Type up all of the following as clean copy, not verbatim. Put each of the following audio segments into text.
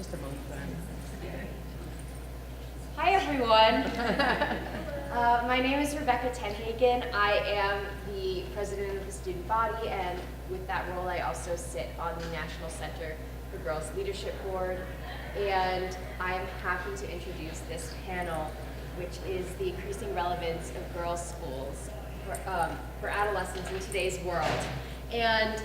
just a moment. Hi everyone. My name is Rebekah Hagen. I am the president of the student body, and with that role I also sit on the National Center for Girls Leadership Board. And I'm happy to introduce this panel, which is the increasing relevance of girls' schools for adolescents in today's world. And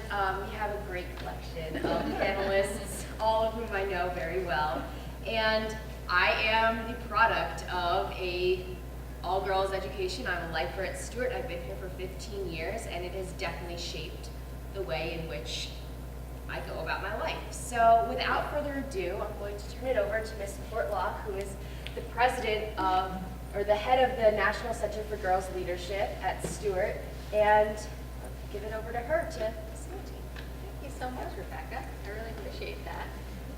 we have a great collection of panelists, all of whom I know very well. And I am the product of a all-girls education. I'm a lifer at Stuart. I've been here for 15 years, and it has definitely shaped the way in which I go about my life. So without further ado, I'm going to turn it over to Ms. Portlock, who is the president of, or the head of the National Center for Girls Leadership at Stuart, and I'll give it over to her to facilitate. Thank you so much, Rebekah. I really appreciate that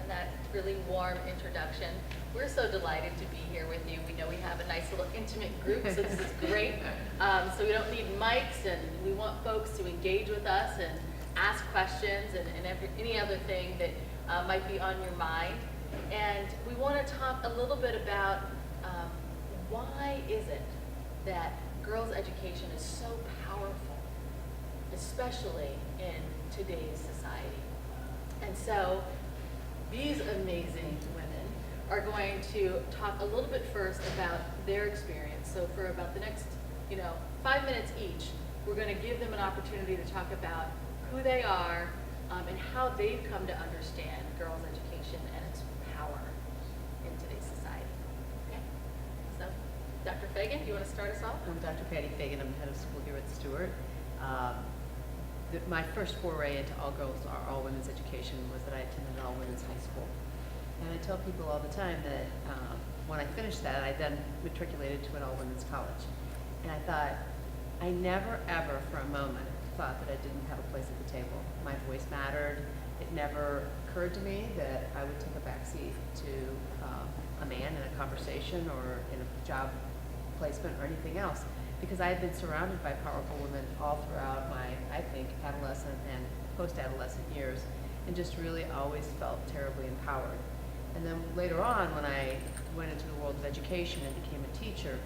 and that really warm introduction. We're so delighted to be here with you. We know we have a nice little intimate group, so this is great. So we don't need mics, and we want folks to engage with us and ask questions and any other thing that might be on your mind. And we want to talk a little bit about why is it that girls' education is so powerful, especially in today's society. And so these amazing women are going to talk a little bit first about their experience. So for about the next 5 minutes each, we're going to give them an opportunity to talk about who they are and how they've come to understand girls' education and its power in today's society. Okay? So, Dr. Fagin, do you want to start us off? I'm Dr. Patty Fagin. I'm head of school here at Stuart. My first foray into all-girls or all-women's education was that I attended an all-women's high school. And I tell people all the time that when I finished that, I then matriculated to an all-women's college. And I thought, I never ever for a moment thought that I didn't have a place at the table. My voice mattered. It never occurred to me that I would take a backseat to a man in a conversation or in a job placement or anything else, because I had been surrounded by powerful women all throughout my, I think, adolescent and post-adolescent years, and just really always felt terribly empowered. And then later on, when I went into the world of education and became a teacher,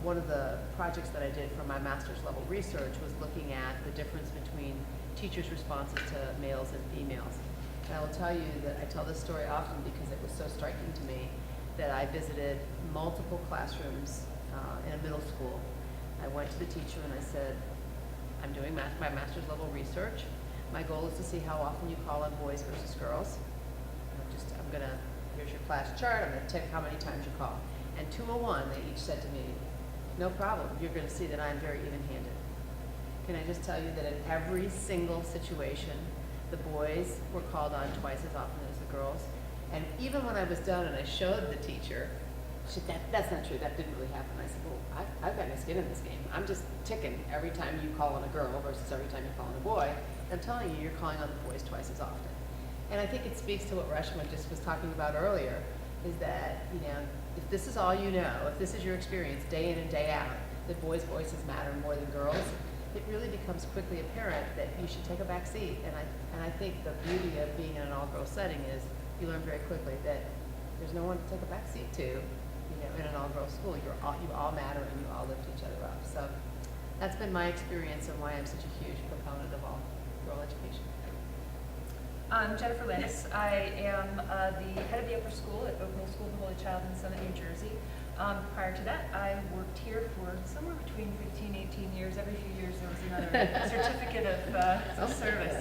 one of the projects that I did for my master's level research was looking at the difference between teachers' responses to males and females. And I will tell you that I tell this story often because it was so striking to me that I visited multiple classrooms in a middle school. I went to the teacher and I said, I'm doing my master's level research. My goal is to see how often you call on boys versus girls. Here's your class chart, I'm gonna check how many times you call. And 2 to 1, they each said to me, no problem, you're gonna see that I'm very even-handed. Can I just tell you that in every single situation, the boys were called on twice as often as the girls. And even when I was done and I showed the teacher, she said, that's not true, that didn't really happen. I said, well, I've got no skin in this game. I'm just ticking every time you call on a girl versus every time you call on a boy. I'm telling you, you're calling on the boys twice as often. And I think it speaks to what Reshma just was talking about earlier, is that, if this is all you know, if this is your experience day in and day out, that boys' voices matter more than girls, it really becomes quickly apparent that you should take a back seat. And I think the beauty of being in an all-girls setting is you learn very quickly that there's no one to take a back seat to, in an all-girls school. You all matter and you all lift each other up. So that's been my experience and why I'm such a huge proponent of all-girl education. I'm Jennifer Landis. I am the head of the upper school at Oak Middle School of the Holy Child in Summit, New Jersey. Prior to that, I worked here for somewhere between 15, 18 years. Every few years there was another certificate of service.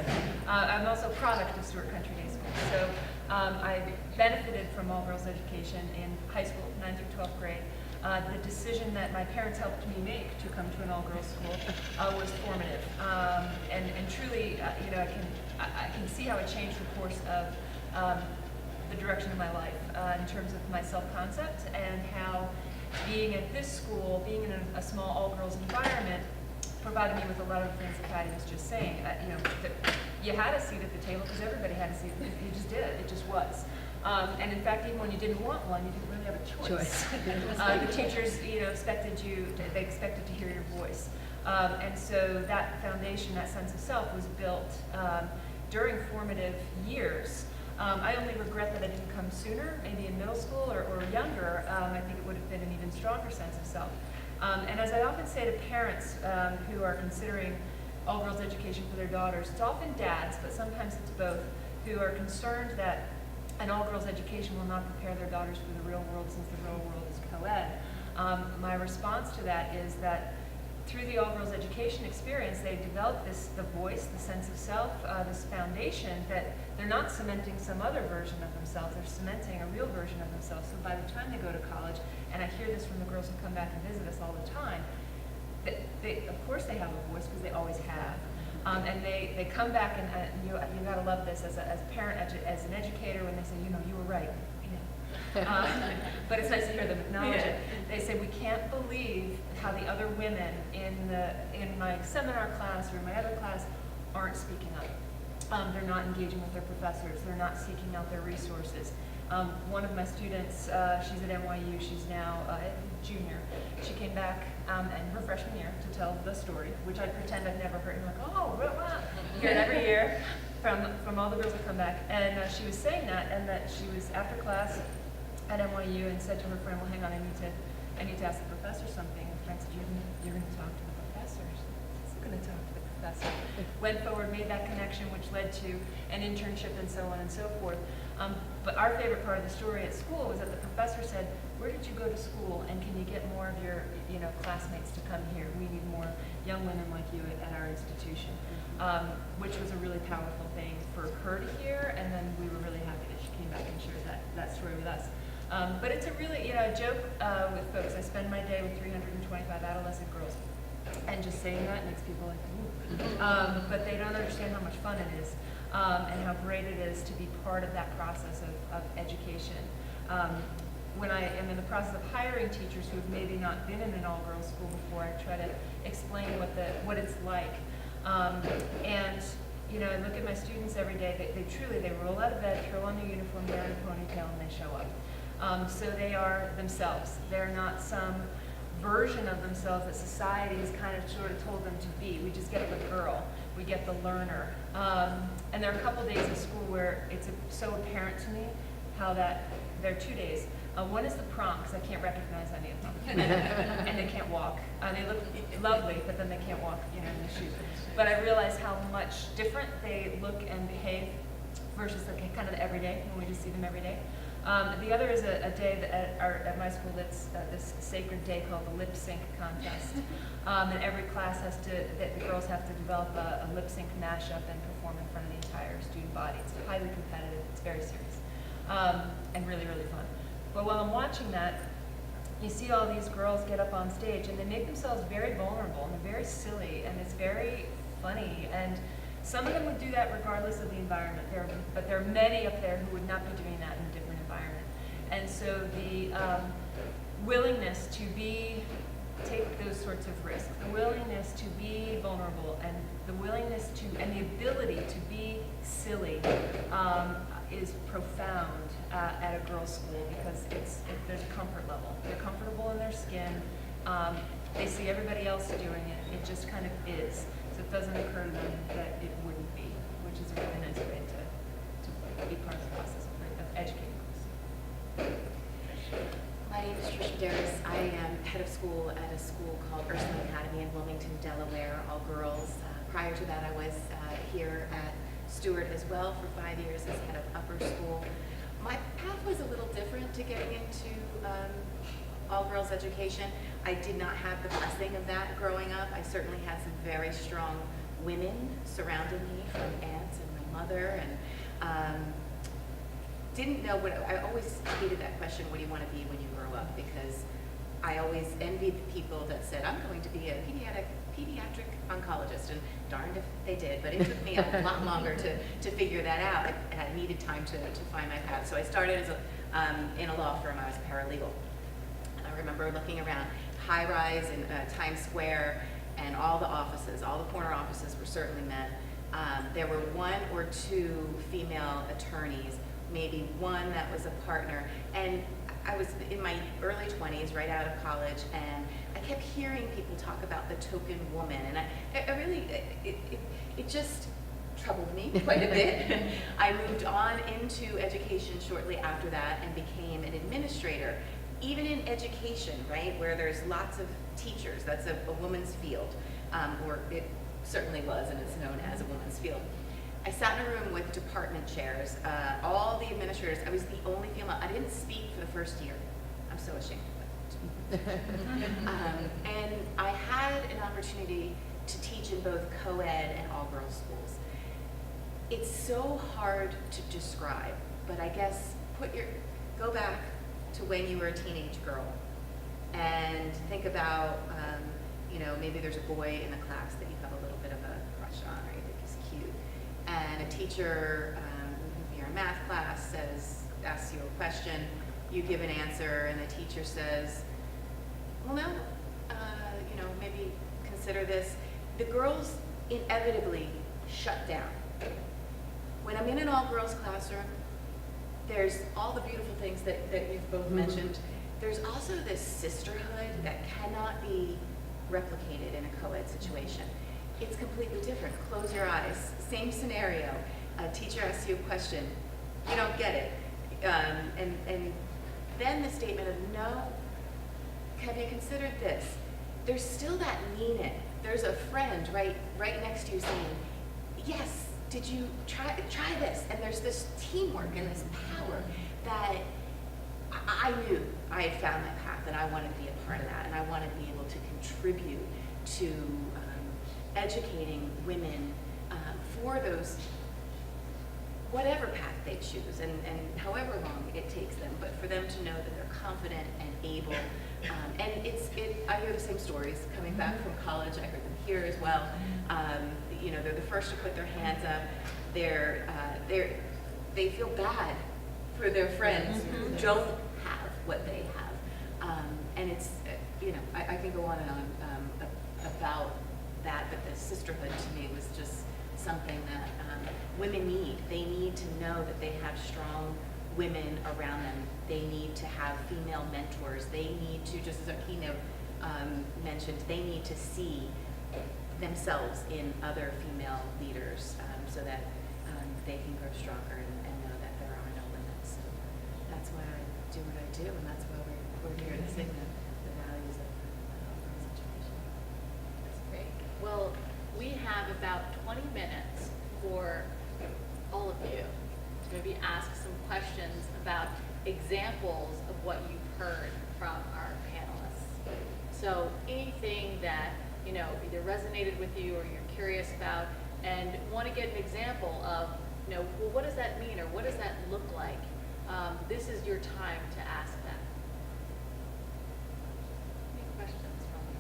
I'm also a product of Stuart Country Day School. So I benefited from all-girls education in high school, 9th through 12th grade. The decision that my parents helped me make to come to an all-girls school was formative. And truly, I can see how it changed the course of the direction of my life in terms of my self-concept, and how being at this school, being in a small all-girls environment, provided me with a lot of things that Patty was just saying. That you had a seat at the table because everybody had a seat. You just did. It just was. And in fact, even when you didn't want one, you didn't really have a choice. The teachers, expected to hear your voice. And so that foundation, that sense of self, was built during formative years I only regret that I didn't come sooner, maybe in middle school or younger. I think it would have been an even stronger sense of self. And as I often say to parents who are considering all-girls education for their daughters, it's often dads, but sometimes it's both, who are concerned that an all-girls education will not prepare their daughters for the real world since the real world is co-ed. My response to that is that through the all-girls education experience, they develop the voice, the sense of self, this foundation that they're not cementing some other version of themselves, they're cementing a real version of themselves. So by the time they go to college, and I hear this from the girls who come back and visit us all the time, of course they have a voice because they always have. And they come back and you gotta love this as a parent, as an educator, when they say, you know, you were right. But it's nice to hear them acknowledge it. They say, we can't believe how the other women in my seminar class or in my other class aren't speaking up. They're not engaging with their professors. They're not seeking out their resources. One of my students, she's at NYU, she's now a junior. She came back in her freshman year to tell the story, which I pretend I've never heard. And I'm like, oh, wow. Hear it every year from all the girls that come back. And she was saying that, and that she was after class at NYU and said to her friend, well, hang on, I need to ask the professor something. And the friend said, you're going to talk to the professor. She's going to talk to the professor. Went forward, made that connection, which led to an internship and so on and so forth. But our favorite part of the story at school was that the professor said, where did you go to school, and can you get more of your classmates to come here? We need more young women like you at our institution, which was a really powerful thing for her to hear, and then we were really happy that she came back and shared that story with us. But it's a really, a joke with folks. I spend my day with 325 adolescent girls, and just saying that makes people like, ooh. But they don't understand how much fun it is, and how great it is to be part of that process of education. When I am in the process of hiring teachers who have maybe not been in an all-girls school before, I try to explain what it's like. And I look at my students every day. They roll out of bed, throw on their uniform, they're in a ponytail, and they show up. So they are themselves. They're not some version of themselves that society has kind of sort of told them to be. We just get the girl. We get the learner. And there are a couple days of school where it's so apparent to me how that there are 2 days. One is the prom, because I can't recognize any of them, and they can't walk. They look lovely, but then they can't walk, in the shoes. But I realize how much different they look and behave versus the kind of the everyday, when we just see them every day. The other is a day at my school that's this sacred day called the lip sync contest. And every class the girls have to develop a lip sync mashup and perform in front of the entire student body. It's highly competitive, it's very serious, and really, really fun. But while I'm watching that, you see all these girls get up on stage, and they make themselves very vulnerable, and they're very silly, and it's very funny. And some of them would do that regardless of the environment, but there are many up there who would not be doing that in a different environment. And so the willingness to take those sorts of risks, the willingness to be vulnerable, and the willingness and the ability to be silly is profound at a girls' school, because there's a comfort level. They're comfortable in their skin. They see everybody else doing it. It just kind of is. So it doesn't occur to them that it wouldn't be, which is a really nice way to be part of the process of educating girls. My name is Trisha Medeiros. I am head of school at a school called URSULINE Academy in Wilmington, Delaware, all girls. Prior to that, I was here at Stuart as well for 5 years as head of upper school. My path was a little different to getting into all-girls education. I did not have the blessing of that growing up. I certainly had some very strong women surrounding me, from aunts and my mother, and didn't know I always hated that question, what do you want to be when you grow up? Because I always envied the people that said, I'm going to be a pediatric oncologist, and darned if they did, but it took me a lot longer to figure that out. I needed time to find my path. So I started as in a law firm. I was a paralegal. And I remember looking around, high-rise in Times Square, and all the offices, all the corner offices were certainly men. There were 1 or 2 female attorneys, maybe 1 that was a partner, and I was in my early 20s, right out of college, and I kept hearing people talk about the token woman, and I really, it just troubled me quite a bit. I moved on into education shortly after that and became an administrator. Even in education, right, where there's lots of teachers, that's a woman's field, or it certainly was, and it's known as a woman's field. I sat in a room with department chairs, all the administrators. I was the only female. I didn't speak for the first year. I'm so ashamed of it. And I had an opportunity to teach in both co-ed and all-girls schools. It's so hard to describe, but I guess go back to when you were a teenage girl and think about, maybe there's a boy in the class that you have a little bit of a crush on or you think is cute. And a teacher, you're in math class, asks you a question, you give an answer, and the teacher says, well, no, maybe consider this. The girls inevitably shut down. When I'm in an all-girls classroom, there's all the beautiful things that you've both mentioned. There's also this sisterhood that cannot be replicated in a co-ed situation. It's completely different. Close your eyes. Same scenario. A teacher asks you a question. You don't get it. And then the statement of, no, have you considered this? There's still that mean it. There's a friend right next to you saying, yes, did you try this? And there's this teamwork and this power that I knew I had found my path, and I wanted to be a part of that, and I wanted to be able to contribute to educating women for those, whatever path they choose, and however long it takes them, but for them to know that they're confident and able. And I hear the same stories coming back from college. I heard them here as well. They're the first to put their hands up. They feel bad for their friends who don't have what they have. And it's, I can go on and on about that, but the sisterhood to me was just something that women need. They need to know that they have strong women around them. They need to have female mentors. They need to, just as our keynote mentioned, they need to see themselves in other female leaders so that they can grow stronger and know that there are no limits. So that's why I do what I do, and that's why we're here to sing the values of girls' education. That's great. Well, we have about 20 minutes for all of you to maybe ask some questions about examples of what you've heard from our panelists. So anything that either resonated with you or you're curious about, and want to get an example of, well, what does that mean, or what does that look like? This is your time to ask that. Any questions from the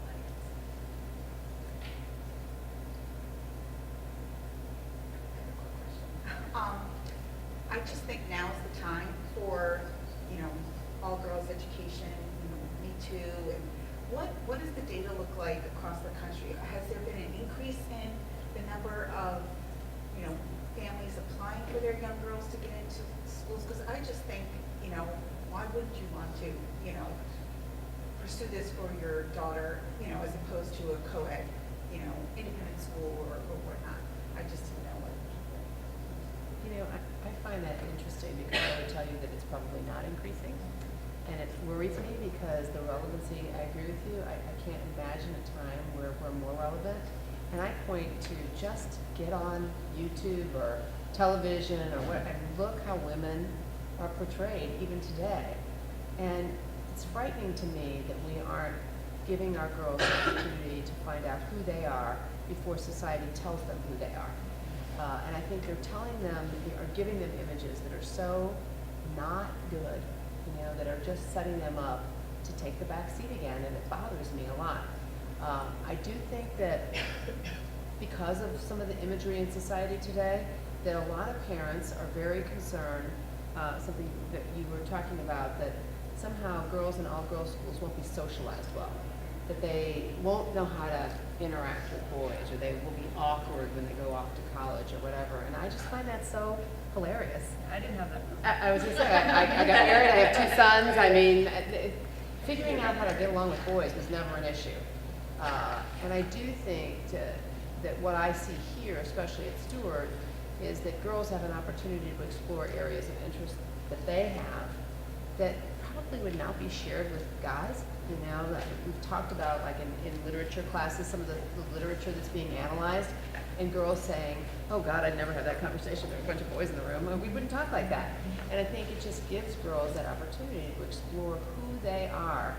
audience? I just think now is the time for, all girls education, Me Too, and what does the data look like across the country? Has there been an increase in the number of, families applying for their young girls to get into schools? Because I just think, why wouldn't you want to, pursue this for your daughter, as opposed to a co-ed, independent school or whatnot? I just didn't know what. I find that interesting because I would tell you that it's probably not increasing. And it worries me because the relevancy, I agree with you, I can't imagine a time where we're more relevant. And I point to just get on YouTube or television or what, and look how women are portrayed even today. And it's frightening to me that we aren't giving our girls the opportunity to find out who they are before society tells them who they are. And I think they're telling them, or giving them images that are so not good, that are just setting them up to take the back seat again, and it bothers me a lot. I do think that because of some of the imagery in society today, that a lot of parents are very concerned, something that you were talking about, that somehow girls in all-girls schools won't be socialized well, that they won't know how to interact with boys, or they will be awkward when they go off to college or whatever. And I just find that so hilarious. I didn't have that. I was going to say, I got married, I have 2 sons. I mean, figuring out how to get along with boys was never an issue. And I do think that what I see here, especially at Stuart, is that girls have an opportunity to explore areas of interest that they have that probably would not be shared with guys. You know, that we've talked about, like in literature classes, some of the literature that's being analyzed, and girls saying, oh God, I'd never have that conversation. There are a bunch of boys in the room, and we wouldn't talk like that. And I think it just gives girls that opportunity to explore who they are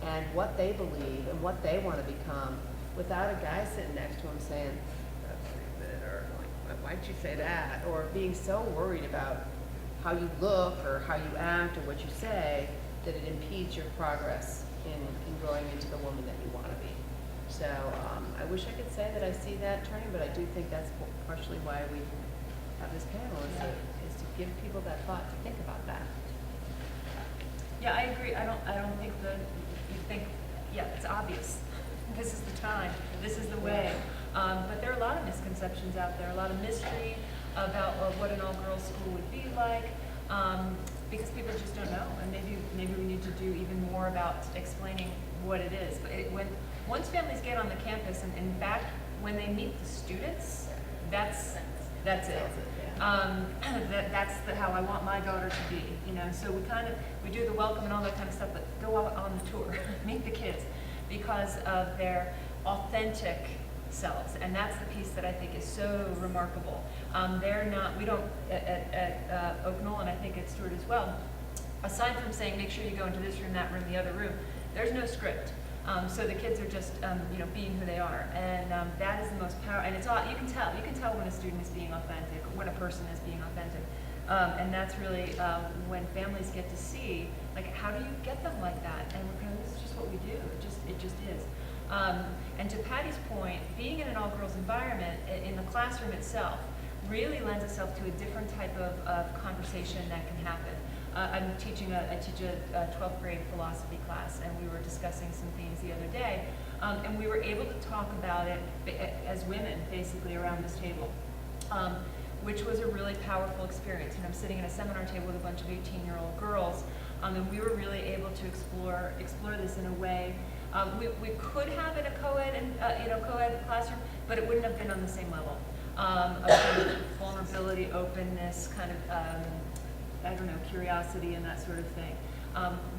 and what they believe and what they want to become without a guy sitting next to them saying, that's stupid, or why'd you say that? Or being so worried about how you look or how you act or what you say that it impedes your progress in growing into the woman that you want to be. So I wish I could say that I see that turning, but I do think that's partially why we have this panel, is to give people that thought to think about that. Yeah, I agree. I don't think you think, yeah, it's obvious. This is the time. This is the way. But there are a lot of misconceptions out there, a lot of mystery about what an all-girls school would be like, because people just don't know. And maybe we need to do even more about explaining what it is. But once families get on the campus, and in fact, when they meet the students, that's it. That's how I want my daughter to be, you know. So we do the welcome and all that kind of stuff, but go out on the tour, meet the kids, because of their authentic selves, and that's the piece that I think is so remarkable. We don't at KNOLL, and I think at Stuart as well. Aside from saying, make sure you go into this room, that room, the other room, there's no script. So the kids are just, being who they are, and that is the most powerful. And it's all you can tell when a student is being authentic, when a person is being authentic, and that's really when families get to see, like, how do you get them like that? And we're kind of, this is just what we do. It just is. And to Patty's point, being in an all-girls environment in the classroom itself really lends itself to a different type of conversation that can happen. I teach a 12th grade philosophy class, and we were discussing some themes the other day, and we were able to talk about it as women, basically, around this table, which was a really powerful experience. And I'm sitting at a seminar table with a bunch of 18-year-old girls, and we were really able to explore this in a way. We could have in a co-ed classroom, but it wouldn't have been on the same level of kind of vulnerability, openness, kind of curiosity and that sort of thing,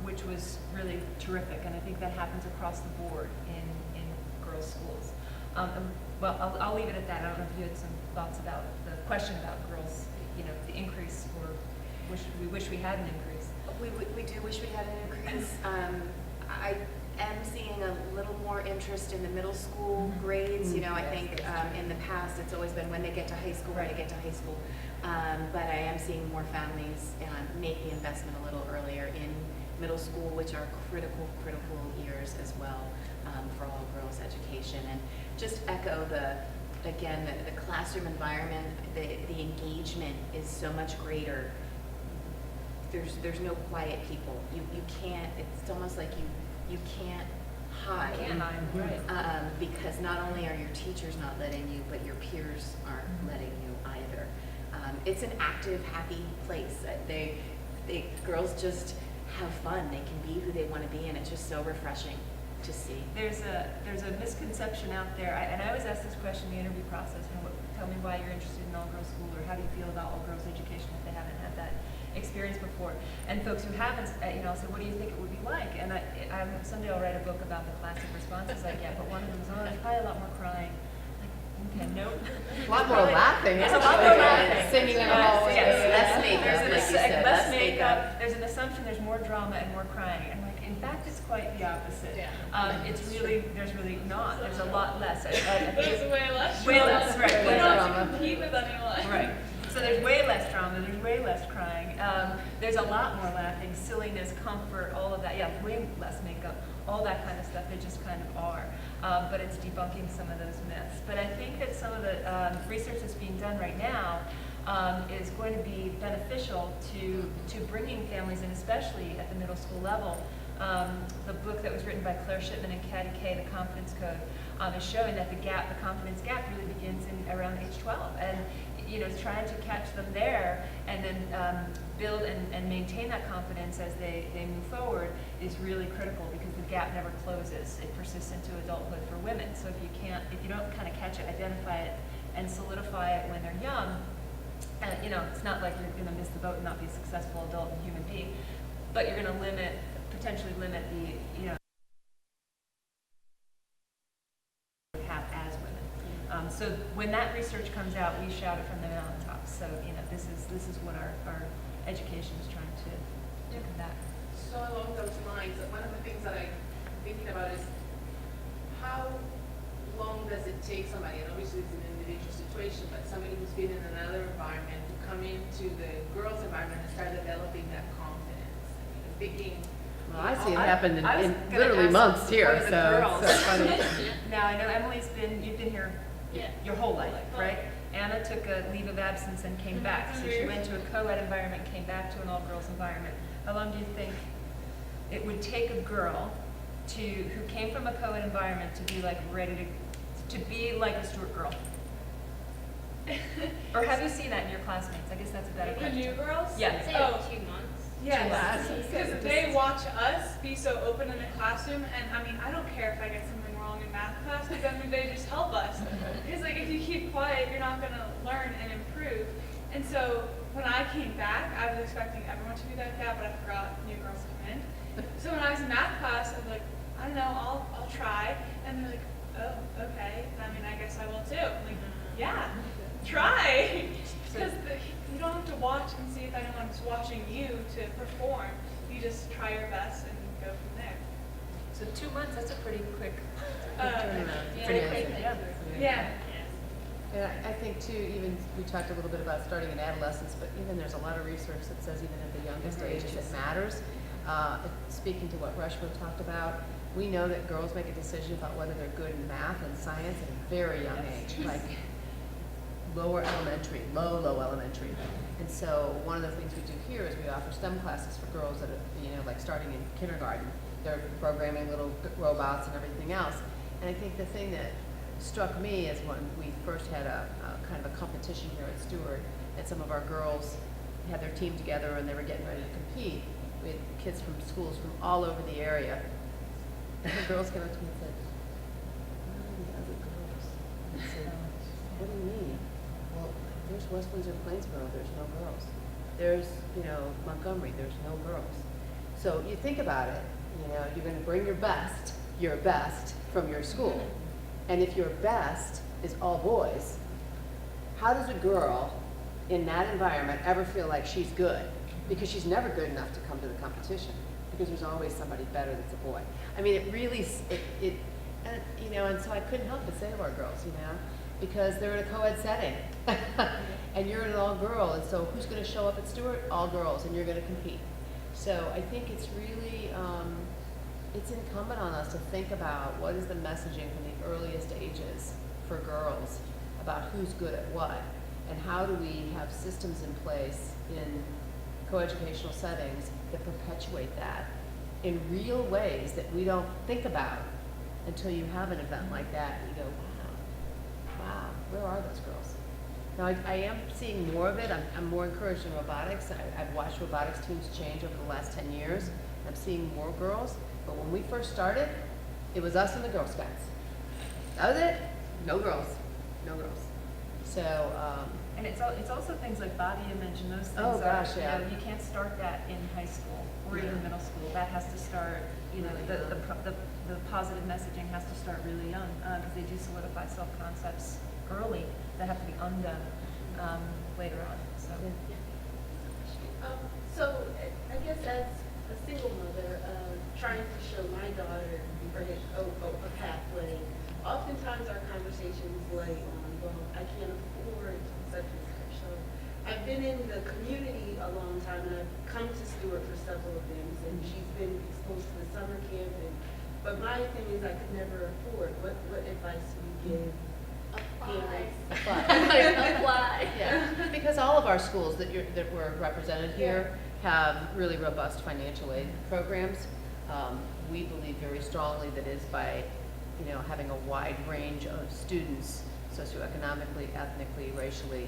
which was really terrific. And I think that happens across the board in girls' schools. Well, I'll leave it at that. I don't know if you had some thoughts about the question about girls, the increase, or we wish we had an increase. We do wish we had an increase. I am seeing a little more interest in the middle school grades. I think in the past it's always been when they get to high school, but I am seeing more families make the investment a little earlier in middle school, which are critical years as well for all girls education. And just echo the classroom environment, the engagement is so much greater. There's no quiet people. You can't, it's almost like you can't hide. Because not only are your teachers not letting you, but your peers aren't letting you either. It's an active, happy place. Girls just have fun. They can be who they want to be, and it's just so refreshing to see. There's a misconception out there, and I always ask this question in the interview process, tell me why you're interested in all-girls school, or how do you feel about all-girls education if they haven't had that experience before. And folks who haven't, I'll say, what do you think it would be like? And someday I'll write a book about the classic responses I get, but one of them is, there's probably a lot more crying. Okay, nope. A lot more laughing. There's a lot more laughing. Singing in the hallway. Less makeup, like you said. Less makeup. There's an assumption there's more drama and more crying. And in fact, it's quite the opposite. There's really not. There's a lot less. There's way less. Way less, right. We don't have to compete with anyone. Right. So there's way less drama, there's way less crying, there's a lot more laughing, silliness, comfort, all of that. Yeah, way less makeup, all that kind of stuff. They just kind of are. But it's debunking some of those myths. But I think that some of the research that's being done right now is going to be beneficial to bringing families in, especially at the middle school level. The book that was written by Claire Shipman and Katty Kay, The Confidence Code, is showing that the confidence gap really begins in around age 12. And you know, trying to catch them there and then build and maintain that confidence as they move forward is really critical, because the gap never closes. It persists into adulthood for women. So if you don't kind of catch it, identify it, and solidify it when they're young, you know, it's not like you're going to miss the boat and not be a successful adult and human being, but you're going to potentially limit the, you know, have as women. So when that research comes out, we shout it from the mountaintops. So, you know, this is what our education is trying to combat. So along those lines, one of the things that I'm thinking about is how long does it take somebody, and obviously it's an individual situation, but somebody who's been in another environment to come into the girls' environment and start developing that confidence? I mean, I'm thinking, Well, I see it happen I was in gonna literally ask months one here, of the so girls. it's so funny. Now, I know you've been here Yeah. your whole life, right? Anna took a leave of absence and came back. So she went to a co-ed environment, came back to an all-girls environment. How long do you think it would take a girl who came from a co-ed environment to be like ready to be like a Stuart girl? Or have you seen that in your classmates? I guess that's a better The question. new girls? Yeah. Say Oh. 2 months. Yes, because they watch us be so open in the classroom, and I mean, I don't care if I get something wrong in math class, because I mean, they just help us. Because like, if you keep quiet, you're not gonna learn and improve. And so when I came back, I was expecting everyone to be like that, but I forgot new girls come in. So when I was in math class, I was like, I don't know, I'll try. And they're like, oh, okay. I mean, I guess I will too. I'm like, yeah, try. Because you don't have to watch and see if anyone's watching you to perform. You just try your best and go from there. So 2 months, that's a pretty quick Turnaround. pretty Yeah. quick, yeah. Yeah. And I think too, even, we talked a little bit about starting in adolescence, but even there's a lot of research that says even at the youngest ages it matters. Speaking to what Rushmore talked about, we know that girls make a decision about whether they're good in math and science at a very young age, like lower elementary, low elementary. And so one of the things we do here is we offer STEM classes for girls that are, you know, like starting in kindergarten. They're programming little robots and everything else. And I think the thing that struck me is when we first had a kind of a competition here at Stuart, and some of our girls had their team together and they were getting ready to compete. We had kids from schools from all over the area. And the girls came up to me and said, "Where are the other girls?" I said, "What do you mean?" "Well, there's West Windsor, Plainsboro, there's no girls. There's, you know, Montgomery, there's no girls." So you think about it, you know, you're going to bring your best from your school. And if your best is all boys, how does a girl in that environment ever feel like she's good? Because she's never good enough to come to the competition, because there's always somebody better that's a boy. I mean, it really, and, you know, and so I couldn't help but say to our girls, you know, because they're in a co-ed setting, and you're an all-girl, and so who's going to show up at Stuart? All girls, and you're going to compete. So I think it's really, it's incumbent on us to think about what is the messaging from the earliest ages for girls about who's good at what, and how do we have systems in place in coeducational settings that perpetuate that in real ways that we don't think about until you have an event like that and you go, wow, where are those girls? Now, I am seeing more of it. I'm more encouraged in robotics. I've watched robotics teams change over the last 10 years. I'm seeing more girls. But when we first started, it was us and the Girl Scouts. That was it. No girls. No girls. So, And it's also things like body image and those things. Oh, gosh, yeah. You know, you can't start that in high school or even middle school. That has to start, you know, the positive messaging has to start really young, because they do solidify self-concepts early that have to be undone later on. So. So I guess as a single mother, trying to show my daughter a pathway, oftentimes our conversations lay on, well, I can't afford such and such. So I've been in the community a long time, and I've come to Stuart for several events, and she's been exposed to the summer camp. But my thing is, I could never afford. What advice do you give? Apply. yeah, because all of our schools that were represented here have really robust financial aid programs. We believe very strongly that is by, you know, having a wide range of students, socioeconomically, ethnically, racially,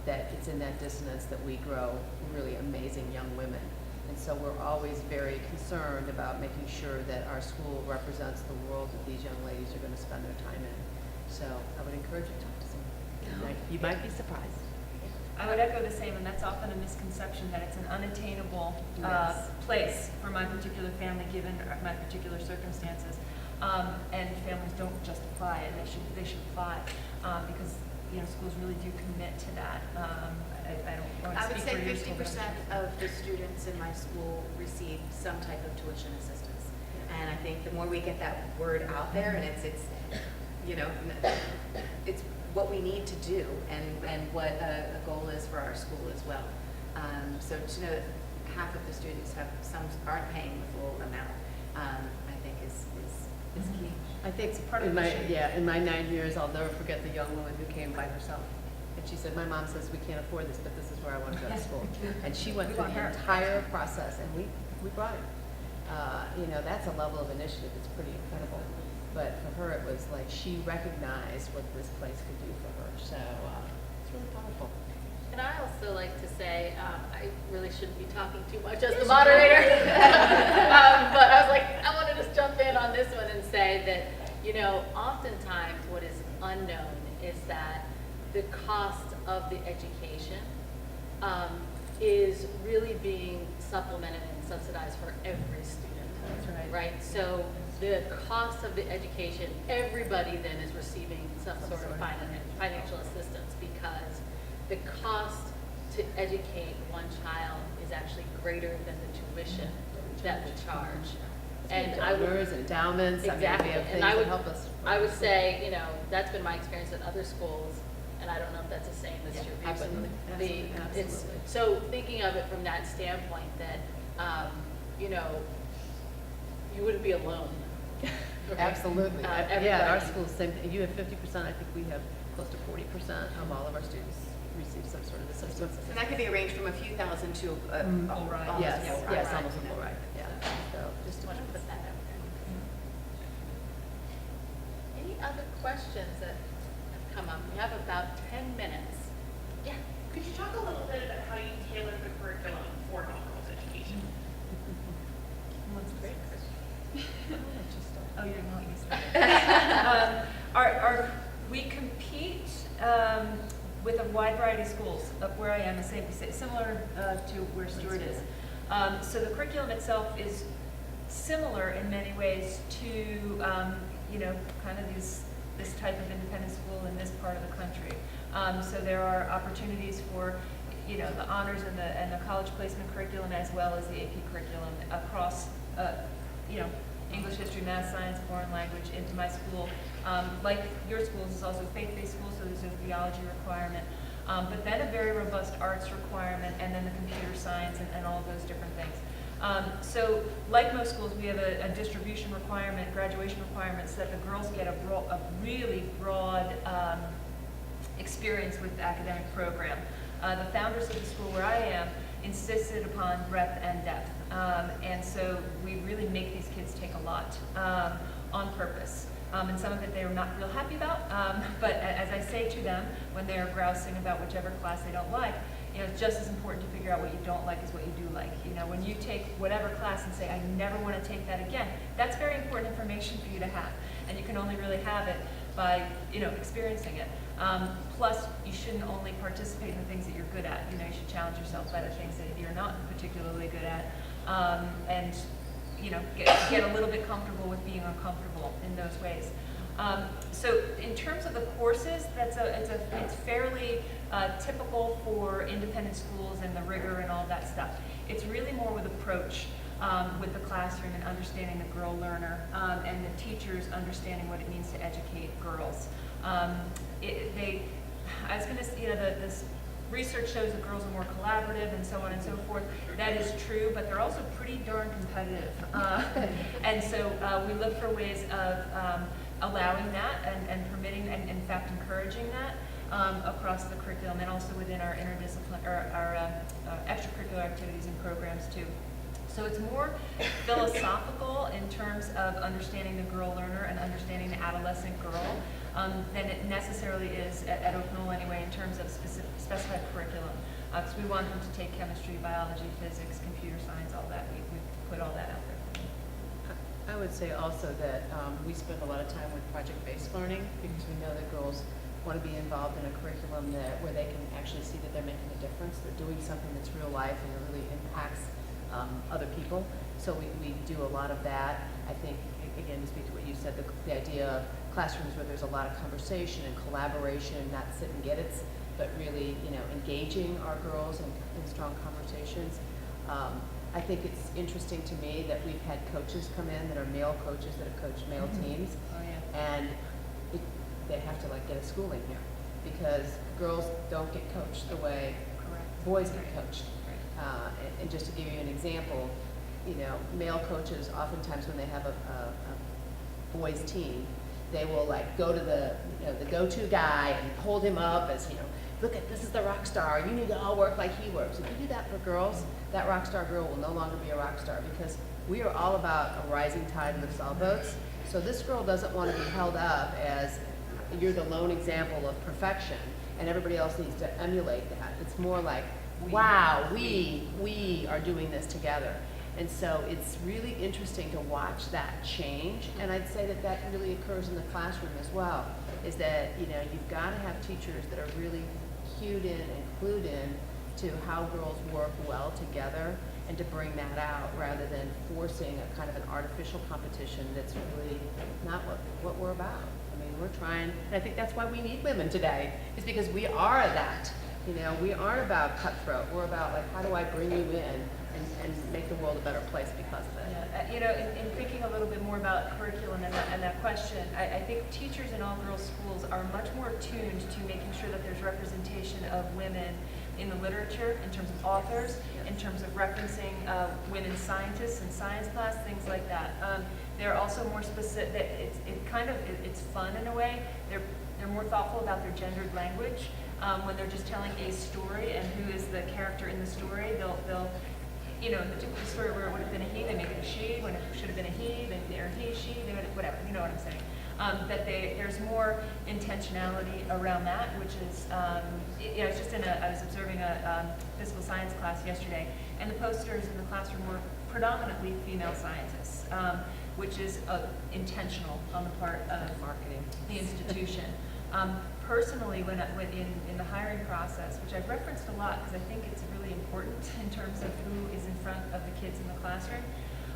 that it's in that dissonance that we grow really amazing young women. And so we're always very concerned about making sure that our school represents the world that these young ladies are going to spend their time in. So I would encourage you to talk to someone. You might be surprised. I would echo the same, and that's often a misconception that it's an unattainable Yes. place for my particular family, given my particular circumstances. And families don't justify it; they should apply because schools really do commit to that. I don't want to I would speak say for your school, 50% of the students in my school receive some type of tuition assistance. And I think the more we get that word out there, and it's what we need to do, and what a goal is for our school as well. So to know that half of the students aren't paying the full amount, I think is key. I think part of in the my mission. in my 9 years, I'll never forget the young woman who came by herself, and she said, "My mom says we can't afford this, but this is where I want to go to school." And she went We through want the her. entire process, and we brought her. That's a level of initiative that's pretty incredible. But for her, it was like she recognized what this place could do for her. So it's really powerful. And I also like to say, I really shouldn't be talking too much as the moderator. But I was like, I want to just jump in on this one and say that, oftentimes what is unknown is that the cost of the education is really being supplemented and subsidized for every student. That's right. Right? So the cost of the education, everybody then is receiving some sort of financial assistance, because the cost to educate one child is actually greater than the tuition that we charge. And I would, Donors, endowments, exactly, I mean, we have things and I would, that help us. I would say, that's been my experience at other schools, and I don't know if that's the same as Yeah, your view. absolutely. But it's, Absolutely. so thinking of it from that standpoint, that, you wouldn't be alone. Okay? Absolutely. Yeah, Everybody. our school, same thing. You have 50%, I think we have close to 40% of all of our students receive some sort of assistance. And that could be arranged from a few thousand to a Full ride. almost Yes, full ride. yes, almost a full ride, yeah. So Just want to put that out there. Any other questions that have come up? We have about 10 minutes. Yeah. Could you talk a little bit about how you tailor the curriculum for all-girls education? One's great. Oh, you're not used to it. We compete with a wide variety of schools. Up where I am, similar to where Stuart is. So the curriculum itself is similar in many ways to, kind of this type of independent school in this part of the country. So there are opportunities for, the honors and the college placement curriculum, as well as the AP curriculum across, English, history, math, science, foreign language into my school. Like your schools, is also a faith-based school, so there's a theology requirement. But then a very robust arts requirement, and then the computer science and all of those different things. So like most schools, we have a distribution requirement, graduation requirements, that the girls get a really broad experience with the academic program. The founders of the school where I am insisted upon breadth and depth. And so we really make these kids take a lot on purpose. And some of it they are not real happy about. But as I say to them when they're grousing about whichever class they don't like, it's just as important to figure out what you don't like as what you do like. When you take whatever class and say, I never want to take that again, that's very important information for you to have. And you can only really have it by, experiencing it. Plus, you shouldn't only participate in the things that you're good at. You should challenge yourself by the things that you're not particularly good at. And get a little bit comfortable with being uncomfortable in those ways. So in terms of the courses, it's fairly typical for independent schools and the rigor and all that stuff. It's really more with approach, with the classroom and understanding the girl learner, and the teachers understanding what it means to educate girls. I was going to say, this research shows that girls are more collaborative and so on and so forth. That is true, but they're also pretty darn competitive. And so we look for ways of allowing that and permitting and in fact encouraging that across the curriculum, and also within our interdisciplinary or our extracurricular activities and programs too. So it's more philosophical in terms of understanding the girl learner and understanding the adolescent girl. than it necessarily is at KNOLL anyway in terms of specified curriculum. Because we want them to take chemistry, biology, physics, computer science, all that. We put all that out there. I would say also that we spend a lot of time with project-based learning because we know that girls want to be involved in a curriculum where they can actually see that they're making a difference. They're doing something that's real life and it really impacts other people. So we do a lot of that. I think, again, to speak to what you said, the idea of classrooms where there's a lot of conversation and collaboration, not sit and get it, but really, engaging our girls in strong conversations. I think it's interesting to me that we've had coaches come in that are male coaches that have coached male teams. Oh, yeah. And they have to get a schooling here because girls don't get coached the way boys get coached. And just to give you an example, male coaches oftentimes when they have a boys team, they will go to the go-to guy and hold him up as look at this is the rock star. You need to all work like he works. If you do that for girls, that rock star girl will no longer be a rock star because we are all about a rising tide lifts all boats. So this girl doesn't want to be held up as you're the lone example of perfection and everybody else needs to emulate that. It's more like, wow, we are doing this together. And so it's really interesting to watch that change. And I'd say that that really occurs in the classroom as well, is that, you've got to have teachers that are really cued in and clued in to how girls work well together and to bring that out rather than forcing a kind of an artificial competition that's really not what we're about. I mean, we're trying, and I think that's why we need women today, is because we are that. We aren't about cutthroat. We're about how do I bring you in and make the world a better place because of it. Yeah. In thinking a little bit more about curriculum and that question, I think teachers in all girls schools are much more attuned to making sure that there's representation of women in the literature, in terms of authors, in terms of referencing women scientists in science class, things like that. They're also more specific. It's fun in a way. They're more thoughtful about their gendered language when they're just telling a story and who is the character in the story. They'll in the typical story where it would have been a he, they make it a she. When it should have been a he, or he, she, whatever. You know what I'm saying? That there's more intentionality around that, which is, I was observing a physical science class yesterday, and the posters in the classroom were predominantly female scientists, which is intentional on the part of Marketing. the institution. Personally, when in the hiring process, which I've referenced a lot because I think it's really important in terms of who is in front of the kids in the classroom,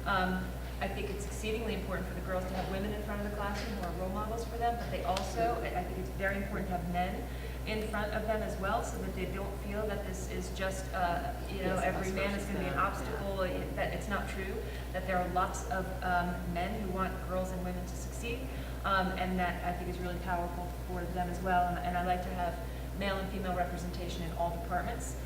I think it's exceedingly important for the girls to have women in front of the classroom who are role models for them, but they also, I think it's very important to have men in front of them as well so that they don't feel that this is just, every man is going to be an obstacle, that it's not true, that there are lots of men who want girls and women to succeed. And that I think is really powerful for them as well. And I like to have male and female representation in all departments,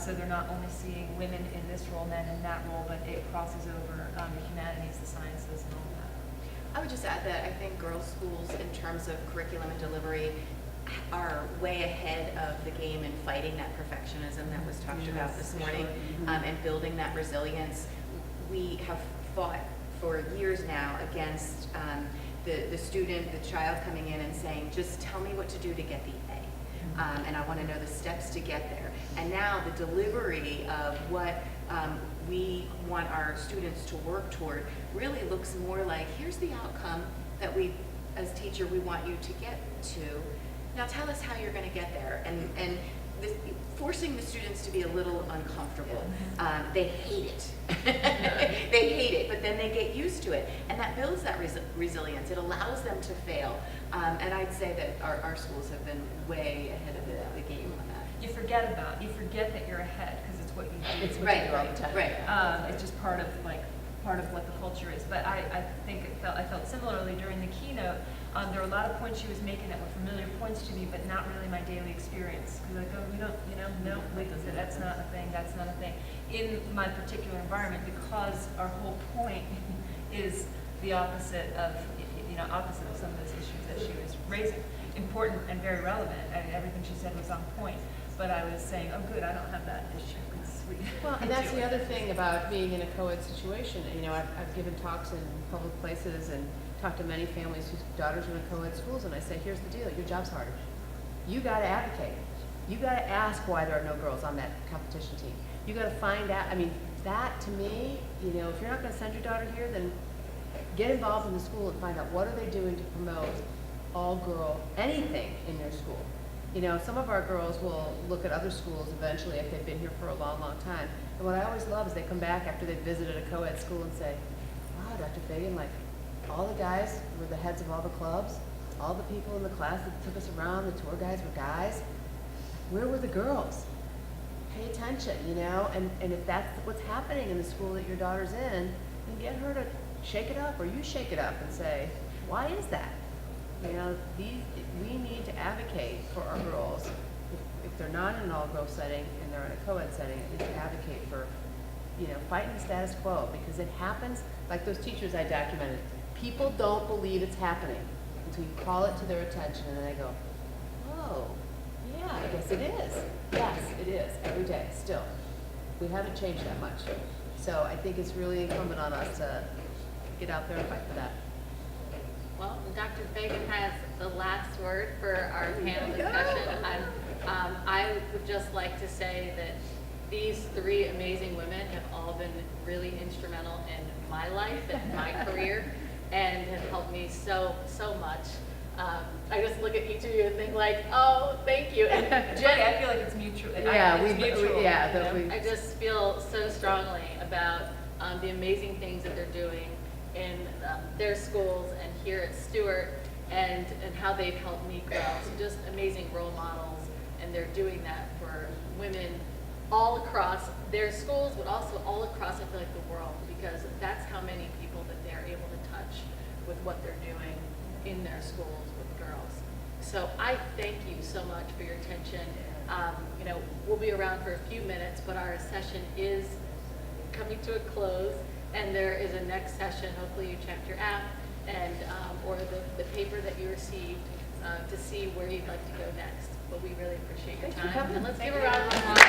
so they're not only seeing women in this role, men in that role, but it crosses over the humanities, the sciences, and all that. I would just add that I think girls' schools, in terms of curriculum and delivery, are way ahead of the game in fighting that perfectionism that was talked about this morning, and building that resilience. We have fought for years now against the child coming in and saying, just tell me what to do to get the A. And I want to know the steps to get there. And now the delivery of what we want our students to work toward really looks more like, here's the outcome that we, as teacher, we want you to get to. Now tell us how you're going to get there. And forcing the students to be a little uncomfortable. They hate it. They hate it, but then they get used to it. And that builds that resilience. It allows them to fail. And I'd say that our schools have been way ahead of the game on that. You forget that you're ahead because it's what you do. It's what you do all the time. Right. It's just part of what the culture is. But I think I felt similarly during the keynote. There were a lot of points she was making that were familiar points to me, but not really my daily experience. Because I go, that's not a thing, that's not a thing. In my particular environment, because our whole point is the opposite of some of those issues that she was raising. Important and very relevant, and everything she said was on point. But I was saying, oh good, I don't have that issue. lead. Well, and that's to the it. other thing about being in a co-ed situation. You know, I've given talks in public places and talked to many families whose daughters are in co-ed schools, and I say, here's the deal, your job's harder. You gotta advocate. You gotta ask why there are no girls on that competition team. You gotta find out, I mean, that to me, you know, if you're not gonna send your daughter here, then get involved in the school and find out what are they doing to promote all-girl anything in their school. You know, some of our girls will look at other schools eventually if they've been here for a long, long time. And what I always love is they come back after they've visited a co-ed school and say, wow, Dr. Fagin, like, all the guys were the heads of all the clubs, all the people in the class that took us around, the tour guides were guys. Where were the girls? Pay attention, you know, and if that's what's happening in the school that your daughter's in, then get her to shake it up, or you shake it up and say, why is that? You know, we need to advocate for our girls. If they're not in an all-girls setting and they're in a co-ed setting, at least advocate for, you know, fighting the status quo, because it happens, like those teachers I documented. People don't believe it's happening until you call it to their attention, and then they go, oh, yeah, I guess it is. Yes, it is, every day, still. We haven't changed that much. So I think it's really incumbent on us to get out there and fight for that. Well, Dr. Fagin has the last word for our panel discussion. I would just like to say that these three amazing women have all been really instrumental in my life and my career, and have helped me so much. I just look at each of you and think like, oh, thank you. And Jenny, I feel like it's mutual. Yeah, it's mutual. I just feel so strongly about the amazing things that they're doing in their schools and here at Stuart, and how they've helped me grow. So just amazing role models, and they're doing that for women all across their schools, but also all across, I feel like, the world, because that's how many people that they're able to touch with what they're doing in their schools with girls. So I thank you so much for your attention. You know, we'll be around for a few minutes, but our session is coming to a close, and there is a next session. Hopefully you checked your app and or the paper that you received to see where you'd like to go next. But we really appreciate your time. And let's give a round of applause.